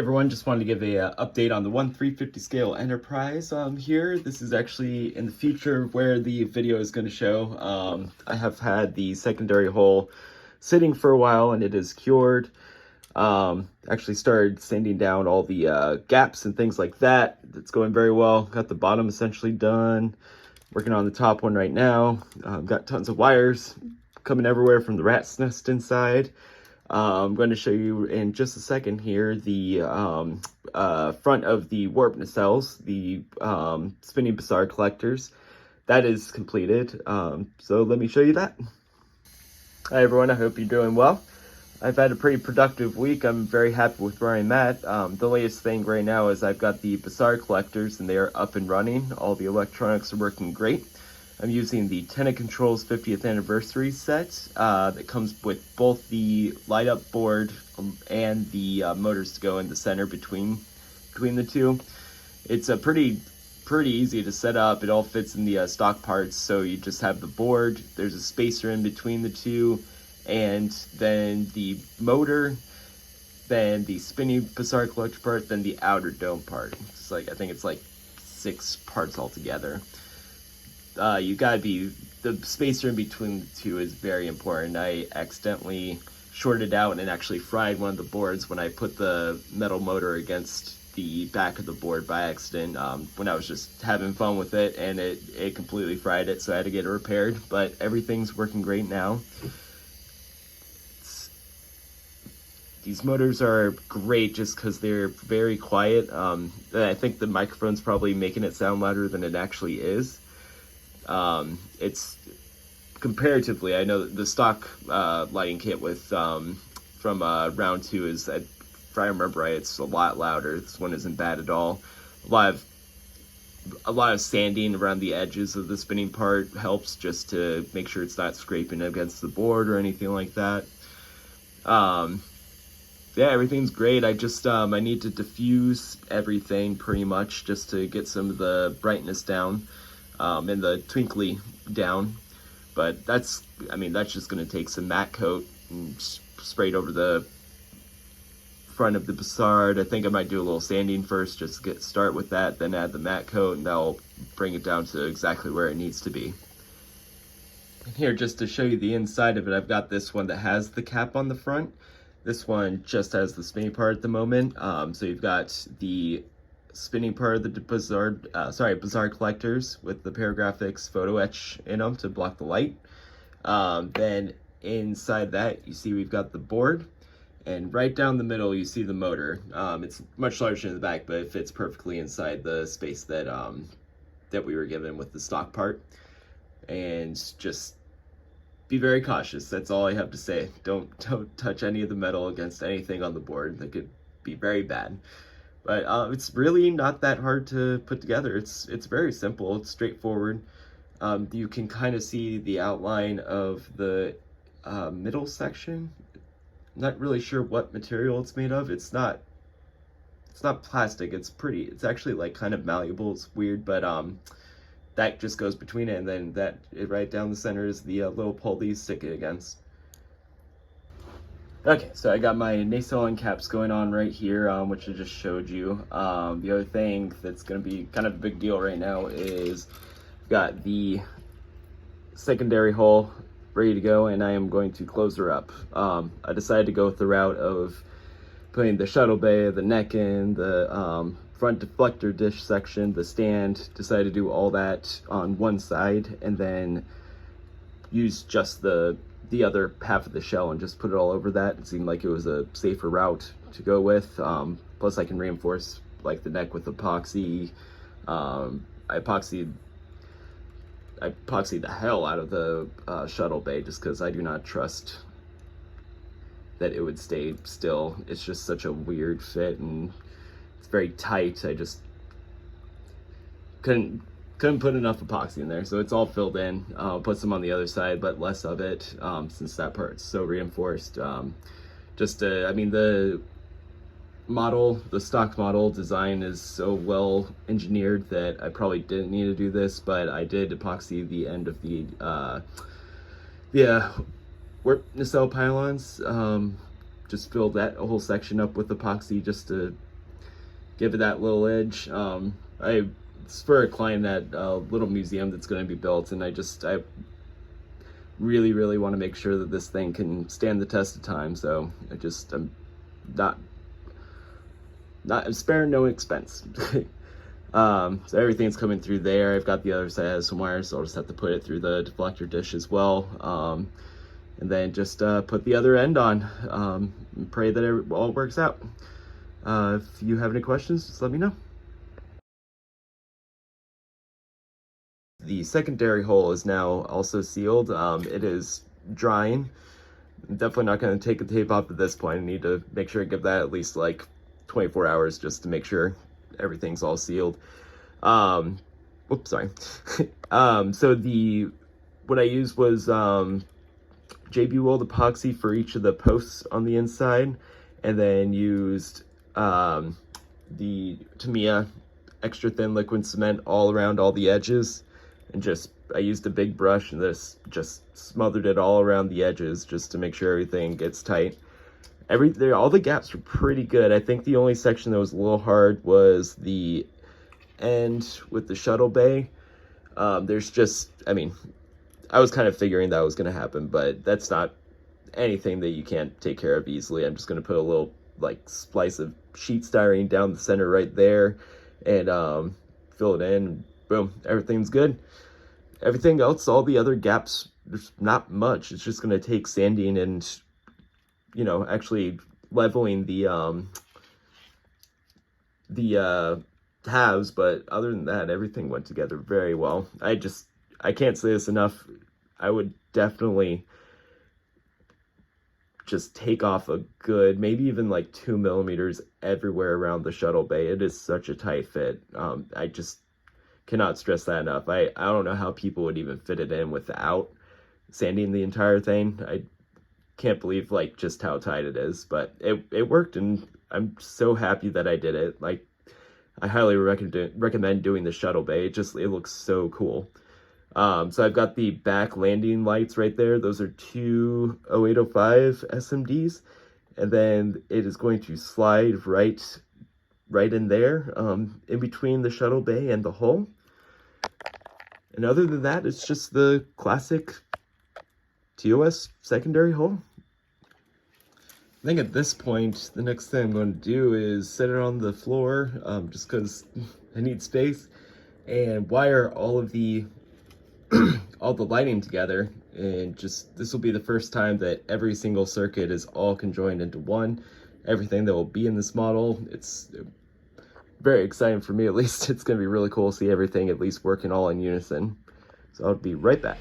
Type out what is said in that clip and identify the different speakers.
Speaker 1: Hey everyone, just wanted to give a update on the 1/350 scale Enterprise here. This is actually in the future where the video is going to show. I have had the secondary hole sitting for a while and it is cured. Actually started sanding down all the gaps and things like that. It's going very well. Got the bottom essentially done. Working on the top one right now. Got tons of wires coming everywhere from the rat's nest inside. I'm going to show you in just a second here the front of the warp nacelles, the spinning Bussard collectors. That is completed, so let me show you that. Hi everyone, I hope you're doing well. I've had a pretty productive week. I'm very happy with where I'm at. The latest thing right now is I've got the Bussard collectors and they are up and running. All the electronics are working great. I'm using the Tenna Controls 50th anniversary set that comes with both the light up board and the motors to go in the center between the two. It's a pretty easy to set up. It all fits in the stock parts, so you just have the board, there's a spacer in between the two, and then the motor, then the spinning Bussard collector part, then the outer dome part. It's like, I think it's like 6 parts altogether. You gotta be, the spacer in between the two is very important. I accidentally shorted out and actually fried one of the boards when I put the metal motor against the back of the board by accident, when I was just having fun with it, and it completely fried it, so I had to get it repaired, but everything's working great now. These motors are great just because they're very quiet. I think the microphone's probably making it sound louder than it actually is. It's comparatively, I know the stock lighting kit with from round 2 is, if I remember right, it's a lot louder. This one isn't bad at all. A lot of sanding around the edges of the spinning part helps, just to make sure it's not scraping against the board or anything like that. Yeah, everything's great. I just I need to diffuse everything pretty much just to get some of the brightness down. And the twinkly down, but that's just going to take some matte coat and sprayed over the front of the Bussard. I think I might do a little sanding first just to start with that, then add the matte coat, and that'll bring it down to exactly where it needs to be. And here, just to show you the inside of it, I've got this one that has the cap on the front. This one just has the spinning part at the moment. So you've got the spinning part of the Bussard collectors with the Paragraphics photo etch in them to block the light. Then inside that, you see we've got the board, and right down the middle you see the motor. It's much larger in the back, but it fits perfectly inside the space that that we were given with the stock part. And just be very cautious. That's all I have to say. Don't touch any of the metal against anything on the board. That could be very bad. But it's really not that hard to put together. It's very simple. It's straightforward. You can kind of see the outline of the middle section. I'm not really sure what material it's made of. It's not plastic. It's pretty. It's actually like kind of malleable. It's weird, but that just goes between it, and then right down the center is the little pole that you stick it against. Okay, so I got my nacelle end caps going on right here, which I just showed you. The other thing that's going to be kind of a big deal right now is I've got the secondary hull ready to go, and I am going to close her up. I decided to go with the route of putting the shuttle bay, the neck in, the front deflector dish section, the stand. Decided to do all that on one side, and then use just the other half of the shell and just put it all over that. It seemed like it was a safer route to go with. Plus I can reinforce like the neck with epoxy. I epoxied the hell out of the shuttle bay just because I do not trust that it would stay still. It's just such a weird fit and it's very tight. I just couldn't put enough epoxy in there, so it's all filled in. I'll put some on the other side, but less of it, since that part's so reinforced. I mean, the stock model design is so well engineered that I probably didn't need to do this, but I did epoxy the end of the warp nacelle pylons. Just filled that whole section up with epoxy just to give it that little edge. It's for a client at a little museum that's going to be built, and I really want to make sure that this thing can stand the test of time. So I'm I'm sparing no expense. So everything's coming through there. I've got the other side has some wires, so I'll just have to put it through the deflector dish as well. And then just put the other end on, and pray that it all works out. If you have any questions, just let me know. The secondary hole is now also sealed. It is drying. I'm definitely not going to take the tape off at this point. I need to make sure I give that at least like 24 hours just to make sure everything's all sealed. Oops, sorry. So what I used was JB Weld epoxy for each of the posts on the inside, and then used the Tamiya extra thin liquid cement all around all the edges, and I used a big brush and just smothered it all around the edges just to make sure everything gets tight. All the gaps were pretty good. I think the only section that was a little hard was the end with the shuttle bay. I was kind of figuring that was going to happen, but that's not anything that you can't take care of easily. I'm just going to put a little like splice of sheet styrene down the center right there and fill it in. Boom, everything's good. Everything else, all the other gaps, there's not much. It's just going to take sanding and, actually leveling the halves, but other than that, everything went together very well. I can't say this enough. I would definitely just take off a good, maybe even like 2 millimeters everywhere around the shuttle bay. It is such a tight fit. I just cannot stress that enough. I don't know how people would even fit it in without sanding the entire thing. I can't believe like just how tight it is, but it worked, and I'm so happy that I did it. Like, I highly recommend doing the shuttle bay. It looks so cool. So I've got the back landing lights right there. Those are two 0805 SMDs, and then it is going to slide right in there, in between the shuttle bay and the hull. And other than that, it's just the classic TOS secondary hull. I think at this point, the next thing I'm going to do is set it on the floor, just because I need space, and wire all of the all the lighting together. And this will be the first time that every single circuit is all conjoined into one. Everything that will be in this model, it's very exciting for me, at least. It's going to be really cool to see everything at least working all in unison. So I'll be right back.